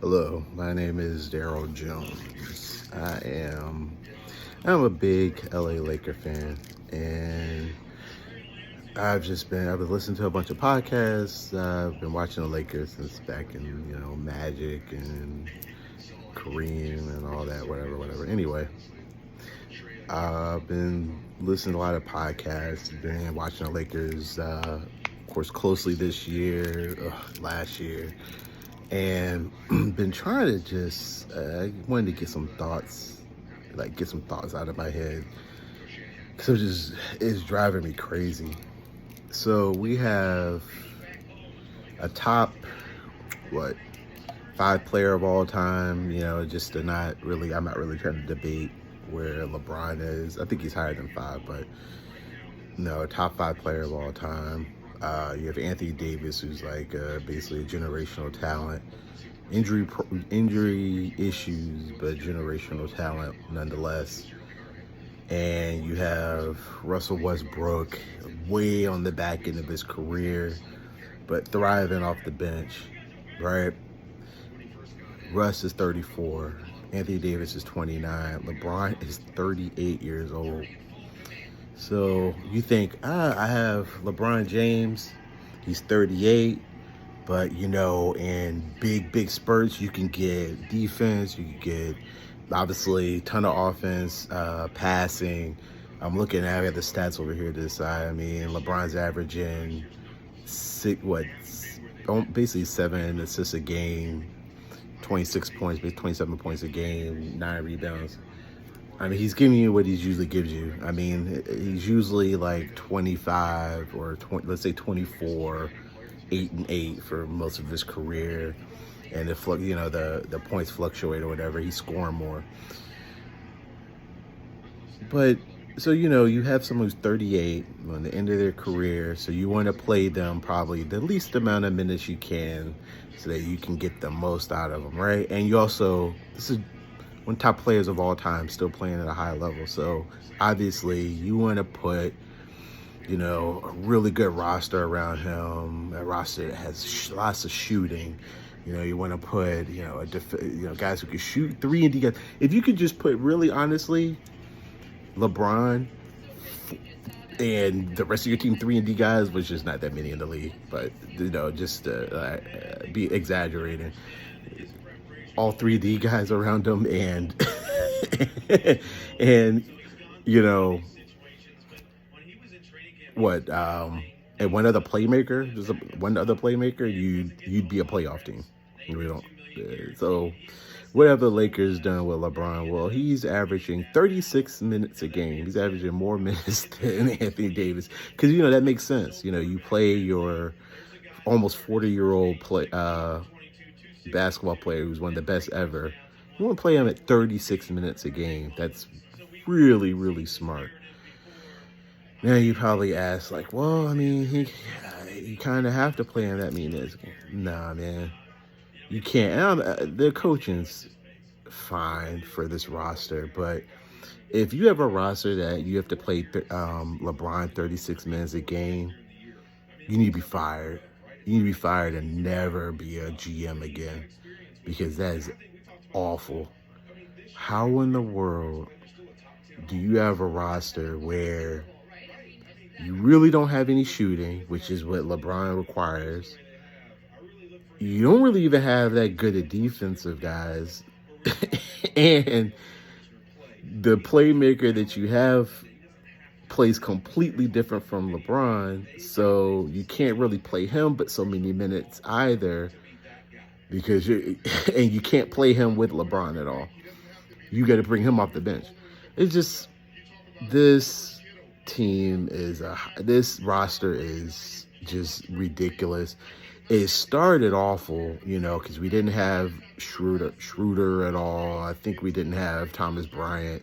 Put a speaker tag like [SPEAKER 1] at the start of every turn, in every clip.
[SPEAKER 1] Hello, my name is Daryl Jones. I'm a big LA Laker fan, and I've been listening to a bunch of podcasts. I've been watching the Lakers since back in Magic and Kareem and all that, whatever. Anyway, I've been listening to a lot of podcasts, been watching the Lakers, of course, closely this year, last year, and been trying to just wanted to get some thoughts, get some thoughts out of my head, because it's driving me crazy. So we have a top what five player of all time. Just to not really, I'm not really trying to debate where LeBron is. I think he's higher than five, but no, top five player of all time. You have Anthony Davis, who's basically a generational talent. Injury issues, but generational talent nonetheless. And you have Russell Westbrook, way on the back end of his career, but thriving off the bench, right? Russ is 34. Anthony Davis is 29. LeBron is 38 years old. So you think, I have LeBron James, he's 38, but in big spurts, you can get defense, you can get obviously ton of offense, passing. I'm looking at the stats over here to the side. I mean, LeBron's averaging basically 7 assists a game, 26 points, 27 points a game, 9 rebounds. I mean, he's giving you what he usually gives you. I mean, he's usually like 25 or 20, let's say 24, 8-8 for most of his career. And if the points fluctuate or whatever, he's scoring more. But so you have someone who's 38 on the end of their career, so you want to play them probably the least amount of minutes you can, so that you can get the most out of them, right? And this is one top players of all time, still playing at a high level. So obviously you want to put a really good roster around him, a roster that has lots of shooting. You want to put guys who can shoot 3-and-D guys. If you could just put, really honestly, LeBron and the rest of your team 3-and-D guys, which is not that many in the league, but just be exaggerating, all 3-D guys around him, and and what and one other playmaker, one other playmaker, you'd be a playoff team. We don't. So what have the Lakers done with LeBron? Well, he's averaging 36 minutes a game. He's averaging more minutes than Anthony Davis, because that makes sense. You play your almost 40-year-old basketball player who's one of the best ever. You want to play him at 36 minutes a game. That's really, really smart. Now you probably ask, well, I mean, you kind of have to play him that many minutes. Nah, man, you can't. And the coaching's fine for this roster, but if you have a roster that you have to play LeBron 36 minutes a game, you need to be fired. You need to be fired and never be a GM again, because that is awful. How in the world do you have a roster where you really don't have any shooting, which is what LeBron requires? You don't really even have that good of defensive guys. And the playmaker that you have plays completely different from LeBron, so you can't really play him but so many minutes either, because you can't play him with LeBron at all. You got to bring him off the bench. It's just, this roster is just ridiculous. It started awful, because we didn't have Schroeder at all. I think we didn't have Thomas Bryant.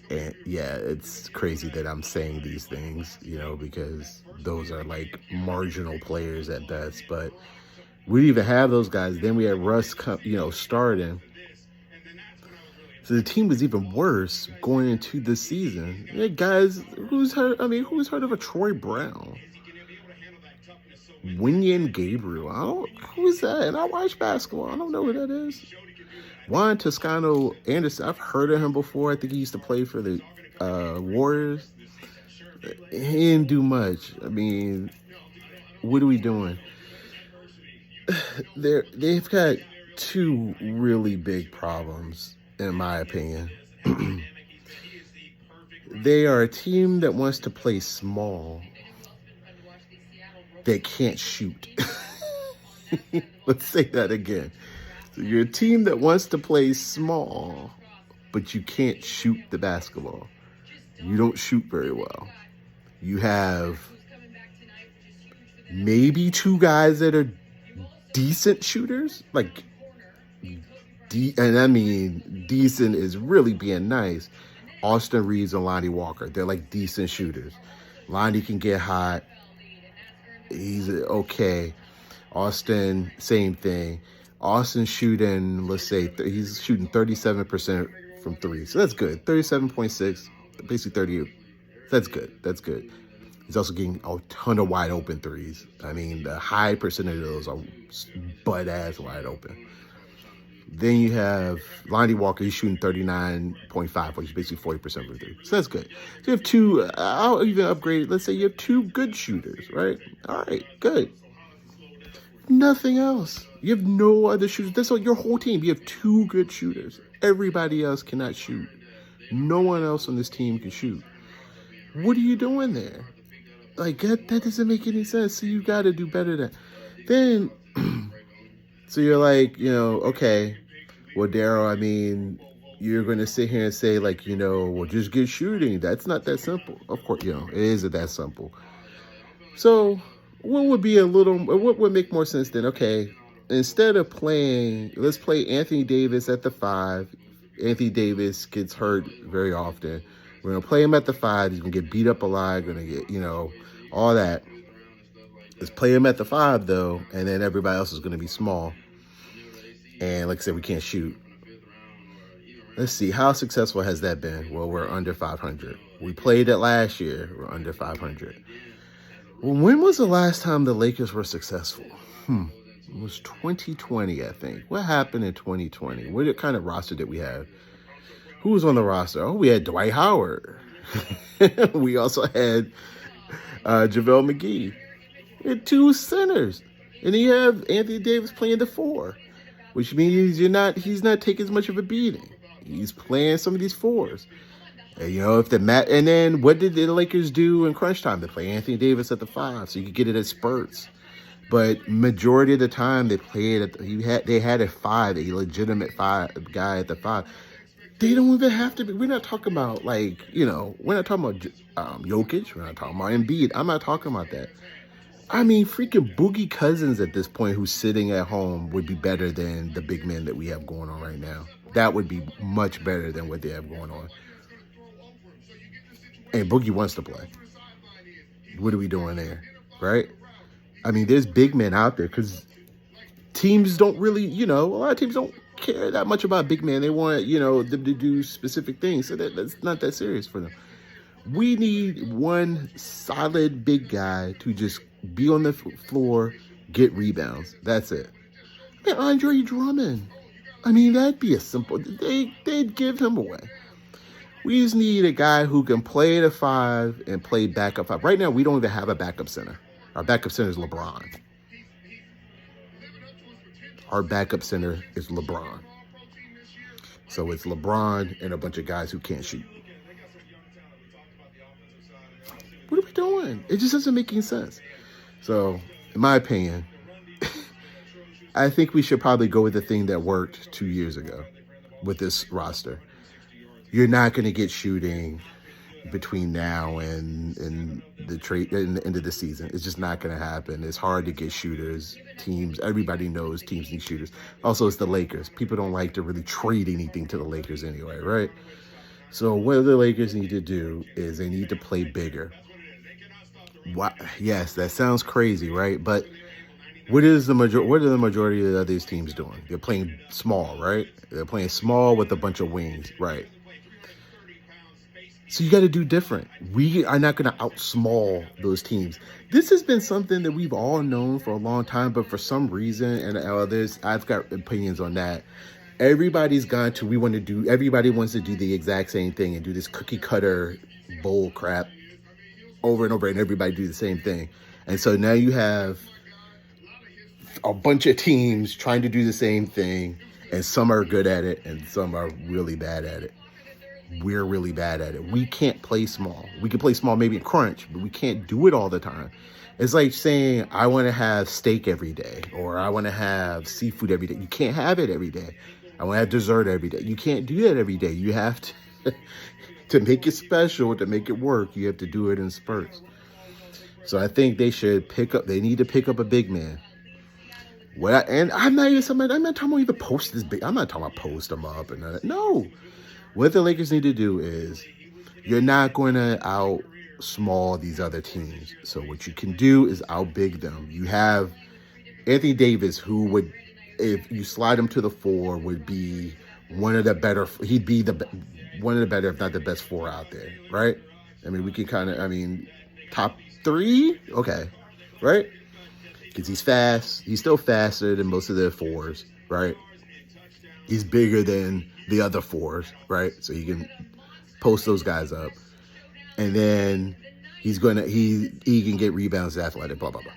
[SPEAKER 1] And yeah, it's crazy that I'm saying these things, because those are marginal players at best. But we didn't even have those guys. Then we had Russ, starting. So the team was even worse going into the season. Yeah, guys, who's heard of a Troy Brown? Winyan Gabriel. Who is that? And I watch basketball. I don't know who that is. Juan Toscano Anderson. I've heard of him before. I think he used to play for the Warriors. He didn't do much. I mean, what are we doing? They've got two really big problems, in my opinion. They are a team that wants to play small. They can't shoot. Let's say that again. So you're a team that wants to play small, but you can't shoot the basketball. You don't shoot very well. You have maybe two guys that are decent shooters, like, and I mean decent is really being nice. Austin Reeves and Lonnie Walker, they're like decent shooters. Lonnie can get hot. He's okay. Austin, same thing. Austin shooting, let's say, he's shooting 37% from three. So that's good. 37.6, basically 38. That's good. That's good. He's also getting a ton of wide open threes. I mean, the high percentage of those are butt-ass wide open. Then you have Lonnie Walker. He's shooting 39.5, which is basically 40% from three. So that's good. So you have two, I'll even upgrade it. Let's say you have two good shooters, right? All right, good. Nothing else. You have no other shooters. That's like your whole team. You have two good shooters. Everybody else cannot shoot. No one else on this team can shoot. What are you doing there? Like, that doesn't make any sense. So you got to do better than then. So you're like, okay, well, Daryl, I mean, you're going to sit here and say, like, well, just get shooting. That's not that simple. Of course, it isn't that simple. So what would make more sense then? Okay, instead of let's play Anthony Davis at the 5. Anthony Davis gets hurt very often. We're going to play him at the 5. He's going to get beat up a lot. Going to get, all that. Let's play him at the 5, though, and then everybody else is going to be small. And like I said, we can't shoot. Let's see. How successful has that been? Well, we're under 500. We played it last year. We're under 500. Well, when was the last time the Lakers were successful? It was 2020, I think. What happened in 2020? What kind of roster did we have? Who was on the roster? Oh, we had Dwight Howard. We also had JaVale McGee. We had two centers. And you have Anthony Davis playing the 4, which means he's not taking as much of a beating. He's playing some of these 4s. And, and then what did the Lakers do in crunch time? They play Anthony Davis at the 5, so you could get it at spurts. But majority of the time they played they had a 5, a legitimate 5 guy at the 5. They don't even have to be. We're not talking about we're not talking about Jokic. We're not talking about Embiid. I'm not talking about that. I mean, freaking Boogie Cousins at this point, who's sitting at home, would be better than the big men that we have going on right now. That would be much better than what they have going on. And Boogie wants to play. What are we doing there, right? I mean, there's big men out there because teams don't really, a lot of teams don't care that much about big men. They want, them to do specific things. So that's not that serious for them. We need one solid big guy to just be on the floor, get rebounds. That's it. I mean, Andre Drummond. I mean, that'd be a simple. They'd give him away. We just need a guy who can play at a 5 and play backup 5. Right now, we don't even have a backup center. Our backup center is LeBron. Our backup center is LeBron. So it's LeBron and a bunch of guys who can't shoot. What are we doing? It just doesn't make any sense. So, in my opinion, I think we should probably go with the thing that worked 2 years ago with this roster. You're not going to get shooting between now and the end of the season. It's just not going to happen. It's hard to get shooters. Everybody knows teams need shooters. Also, it's the Lakers. People don't like to really trade anything to the Lakers anyway, right? So what the Lakers need to do is they need to play bigger. Yes, that sounds crazy, right? But what are the majority of these teams doing? They're playing small, right? They're playing small with a bunch of wings, right? So you got to do different. We are not going to outsmall those teams. This has been something that we've all known for a long time, but for some reason, and I've got opinions on that. Everybody wants to do the exact same thing and do this cookie cutter bull crap over and over, and everybody do the same thing. And so now you have a bunch of teams trying to do the same thing, and some are good at it and some are really bad at it. We're really bad at it. We can't play small. We can play small maybe in crunch, but we can't do it all the time. It's like saying, I want to have steak every day, or I want to have seafood every day. You can't have it every day. I want to have dessert every day. You can't do that every day. You have to make it special, to make it work, you have to do it in spurts. So I think they need to pick up a big man. I'm not talking about even post this big. I'm not talking about post them up and that. No. What the Lakers need to do is, you're not going to out small these other teams. So what you can do is out big them. You have Anthony Davis, who would, if you slide him to the 4, would be one of the better. He'd be one of the better, if not the best 4 out there, right? I mean, we can top 3, okay, right? Because he's fast. He's still faster than most of the 4s, right? He's bigger than the other 4s, right? So he can post those guys up. And then he can get rebounds, athletic, blah, blah, blah.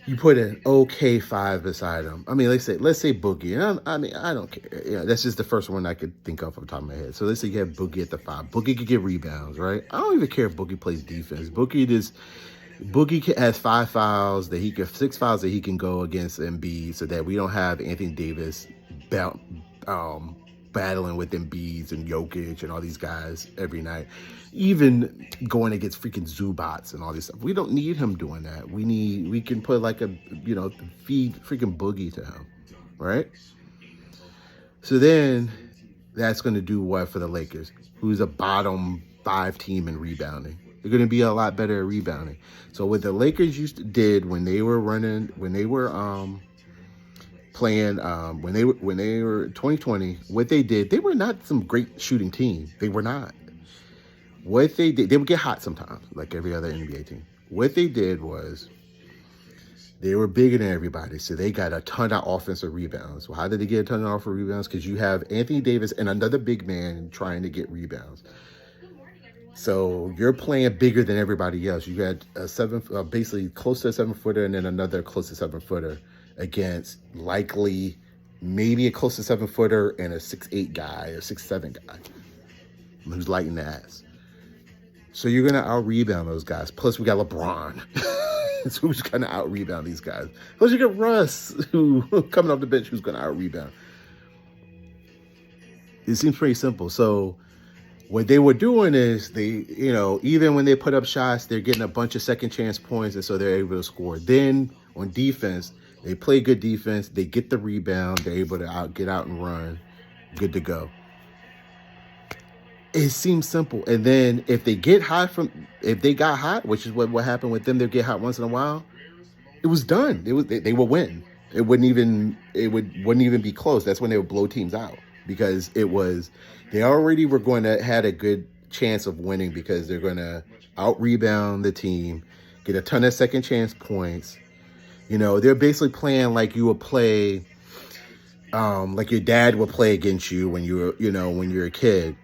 [SPEAKER 1] You put an okay 5 beside him. I mean, let's say Boogie. I don't care. Yeah, that's just the first one I could think of the top of my head. So let's say you have Boogie at the 5. Boogie could get rebounds, right? I don't even care if Boogie plays defense. Boogie has 5 fouls 6 fouls that he can go against Embiid, so that we don't have Anthony Davis battling with Embiid and Jokic and all these guys every night, even going against freaking Zubats and all this stuff. We don't need him doing that. We can put feed freaking Boogie to him, right? So then that's going to do what for the Lakers, who's a bottom 5 team in rebounding. They're going to be a lot better at rebounding. So what the Lakers did when they were playing, when they were 2020, what they did, they were not some great shooting team. They were not. What they did, they would get hot sometimes, like every other NBA team. What they did was, they were bigger than everybody, so they got a ton of offensive rebounds. Well, how did they get a ton of offensive rebounds? Because you have Anthony Davis and another big man trying to get rebounds. So you're playing bigger than everybody else. You got basically close to a 7-footer, and then another close to 7-footer against likely maybe a close to 7-footer and a 6'8" guy or 6'7" guy who's light in the ass. So you're gonna out rebound those guys. Plus we got LeBron. So who's gonna out rebound these guys? Plus you got Russ, who coming off the bench, who's gonna out rebound. It seems pretty simple. So what they were doing is even when they put up shots, they're getting a bunch of second chance points, and so they're able to score. Then on defense, they play good defense, they get the rebound, they're able to get out and run, good to go. It seems simple. And then if they got hot, which is what happened with them, they'd get hot once in a while, it was done. They would win. It wouldn't even be close. That's when they would blow teams out, because they already were going to had a good chance of winning, because they're going to out rebound the team, get a ton of second chance points. They're basically playing like you would play, like your dad would play against you when you were a kid.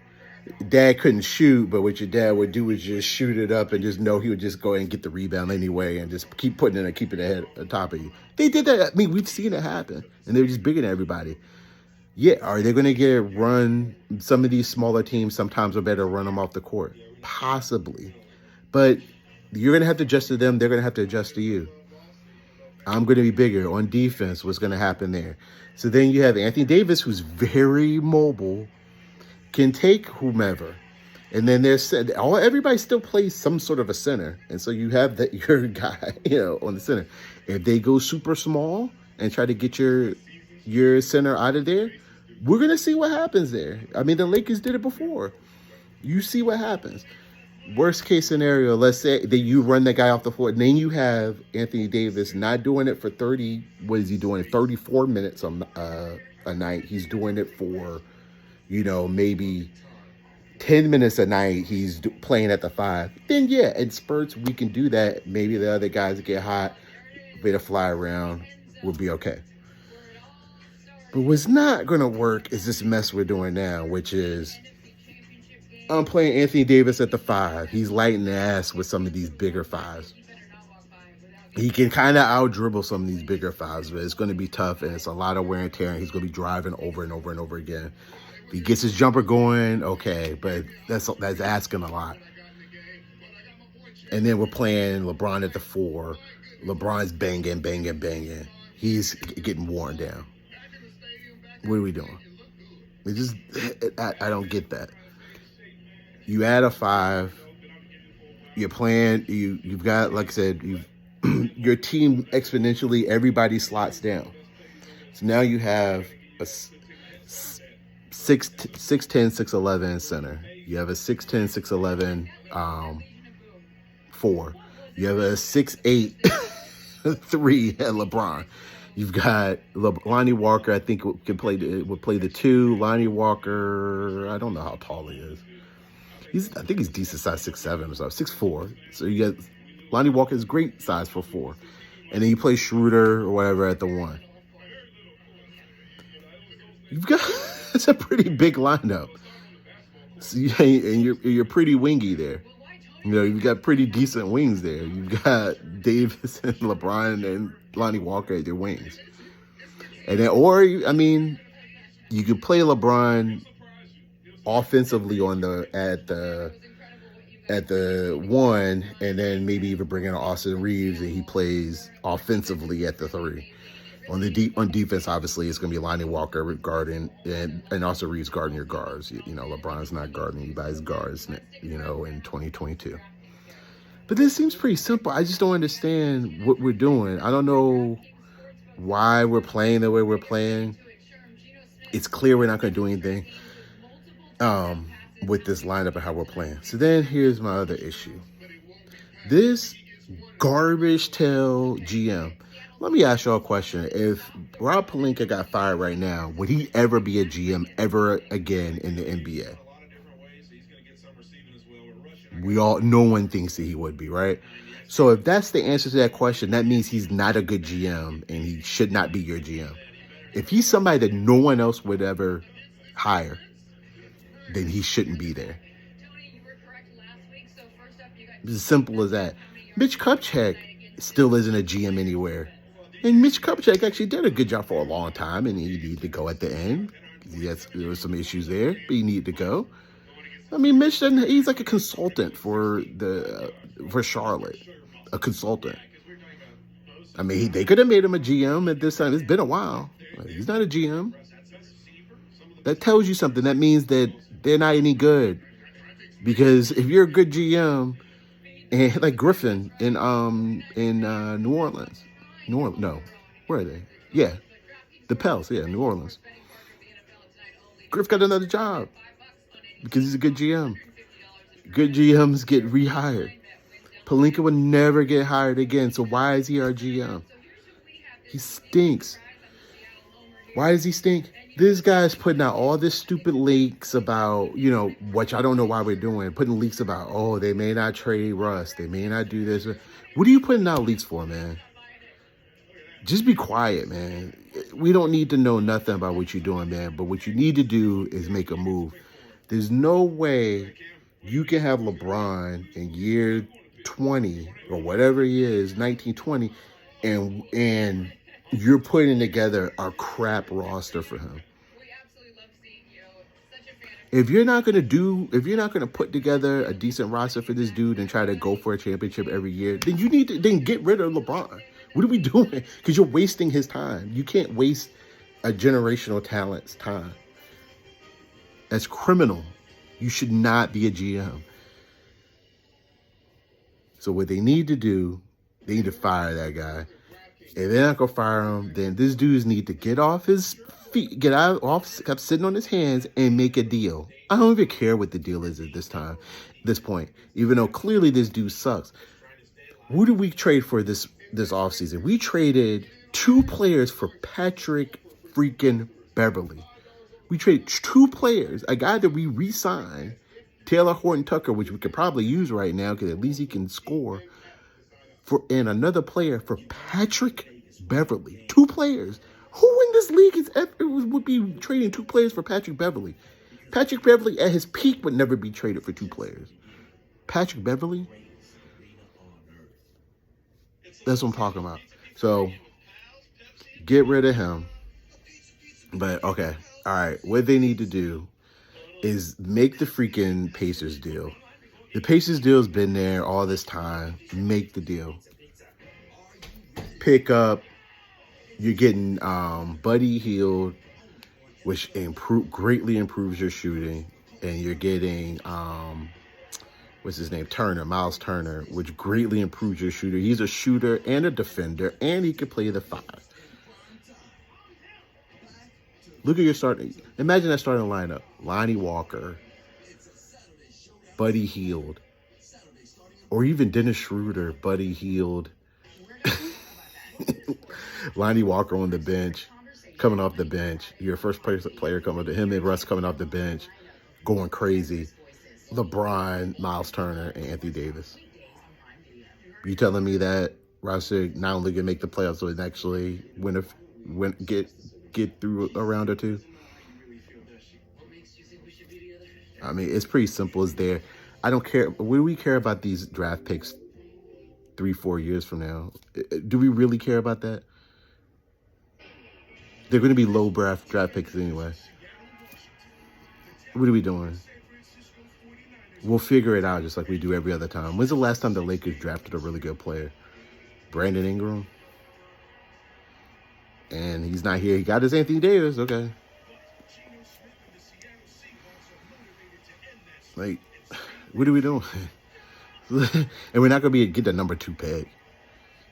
[SPEAKER 1] Dad couldn't shoot, but what your dad would do is just shoot it up and just know he would just go ahead and get the rebound anyway and just keep putting it and keep it ahead on top of you. They did that. I mean, we've seen it happen, and they're just bigger than everybody. Yeah, are they going to get run? Some of these smaller teams sometimes are better run them off the court. Possibly. But you're going to have to adjust to them. They're going to have to adjust to you. I'm going to be bigger. On defense, what's going to happen there? So then you have Anthony Davis, who's very mobile, can take whomever. And then everybody still plays some sort of a center. And so you have your guy, on the center. If they go super small and try to get your center out of there, we're going to see what happens there. I mean, the Lakers did it before. You see what happens. Worst case scenario, let's say that you run that guy off the floor, and then you have Anthony Davis not doing it for 34 minutes a night. He's doing it for, maybe 10 minutes a night he's playing at the 5, then yeah, in spurts we can do that. Maybe the other guys get hot, bit of fly around, will be okay. But what's not going to work is this mess we're doing now, which is I'm playing Anthony Davis at the 5. He's lighting the ass with some of these bigger 5s. He can kind of out-dribble some of these bigger 5s, but it's going to be tough, and it's a lot of wear and tear, and he's going to be driving over and over and over again. If he gets his jumper going, okay, but that's asking a lot. And then we're playing LeBron at the 4. LeBron's banging. He's getting worn down. What are we doing? I don't get that. You add a 5. You're playing. You've got, like I said, your team exponentially. Everybody slots down. So now you have a 6'10", 6'11" center. You have a 6'10", 6'11" 4. You have a 6'8" 3 at LeBron. You've got Lonnie Walker, I think would play the 2. Lonnie Walker, I don't know how tall he is. I think he's decent size, 6'7" or something, 6'4". So you got Lonnie Walker is great size for 4. And then you play Schroeder or whatever at the 1. You've got that's a pretty big lineup. So and you're pretty wingy there. You know, you've got pretty decent wings there. You've got Davis and LeBron and Lonnie Walker at your wings. And then, you could play LeBron offensively at the 1, and then maybe even bring in Austin Reeves, and he plays offensively at the 3. On defense, obviously, it's going to be Lonnie Walker guarding, and Austin Reeves guarding your guards. You know, LeBron's not guarding anybody's guards, in 2022. But this seems pretty simple. I just don't understand what we're doing. I don't know why we're playing the way we're playing. It's clear we're not going to do anything with this lineup and how we're playing. So then here's my other issue. This garbage tail GM. Let me ask y'all a question. If Rob Pelinka got fired right now, would he ever be a GM ever again in the NBA? No one thinks that he would be, right? So if that's the answer to that question, that means he's not a good GM and he should not be your GM. If he's somebody that no one else would ever hire, then he shouldn't be there. It's as simple as that. Mitch Kupchak still isn't a GM anywhere. And Mitch Kupchak actually did a good job for a long time, and he needed to go at the end. Yes, there were some issues there, but he needed to go. I mean, Mitch he's like a consultant for Charlotte. A consultant. I mean, they could have made him a GM at this time. It's been a while. He's not a GM. That tells you something. That means that they're not any good. Because if you're a good GM, and like Griffin in New Orleans. No, where are they? Yeah, the Pels. Yeah, New Orleans. Griff got another job because he's a good GM. Good GMs get rehired. Pelinka would never get hired again. So why is he our GM? He stinks. Why does he stink? This guy's putting out all this stupid leaks about, which I don't know why we're doing, putting leaks about, oh, they may not trade Russ. They may not do this. What are you putting out leaks for, man? Just be quiet, man. We don't need to know nothing about what you're doing, man. But what you need to do is make a move. There's no way you can have LeBron in year 20 or whatever he is, 1920, and you're putting together a crap roster for him. If you're not going to put together a decent roster for this dude and try to go for a championship every year, then you need to get rid of LeBron. What are we doing? Because you're wasting his time. You can't waste a generational talent's time. That's criminal. You should not be a GM. So what they need to do, they need to fire that guy. If they're not going to fire him, then this dude needs to get off his feet, stop sitting on his hands and make a deal. I don't even care what the deal is at this point, even though clearly this dude sucks. Who did we trade for this offseason? We traded 2 players for Patrick freaking Beverly. We traded 2 players, a guy that we re-signed Taylor Horton-Tucker, which we could probably use right now because at least he can score, and another player for Patrick Beverley. 2 players. Who in this league would be trading 2 players for Patrick Beverley? Patrick Beverley at his peak would never be traded for 2 players. Patrick Beverley? That's what I'm talking about. So, get rid of him. But, okay. All right. What they need to do is make the freaking Pacers deal. The Pacers deal's been there all this time. Make the deal. Pick up. You're getting Buddy Hield, which greatly improves your shooting. And you're getting, what's his name? Miles Turner, which greatly improves your shooter. He's a shooter and a defender, and he can play the 5. Look at your starting. Imagine that starting lineup. Lonnie Walker, Buddy Hield, or even Dennis Schroeder, Buddy Hield, Lonnie Walker on the bench, coming off the bench. Your first player coming to him and Russ coming off the bench, going crazy. LeBron, Miles Turner, and Anthony Davis. You telling me that Russ not only can make the playoffs, but actually get through a round or 2? I mean, it's pretty simple. It's there. I don't care. What do we care about these draft picks 3-4 years from now? Do we really care about that? They're going to be low draft picks anyway. What are we doing? We'll figure it out just like we do every other time. When's the last time the Lakers drafted a really good player? Brandon Ingram? And he's not here. He got his Anthony Davis. Okay. Like, what are we doing? And we're not going to get the number 2 pick.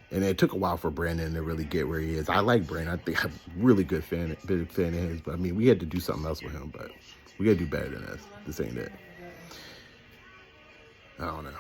[SPEAKER 1] And it took a while for Brandon to really get where he is. I like Brandon. I think I'm a really big fan of his. But, I mean, we had to do something else with him. But we got to do better than this. This ain't it. I don't know.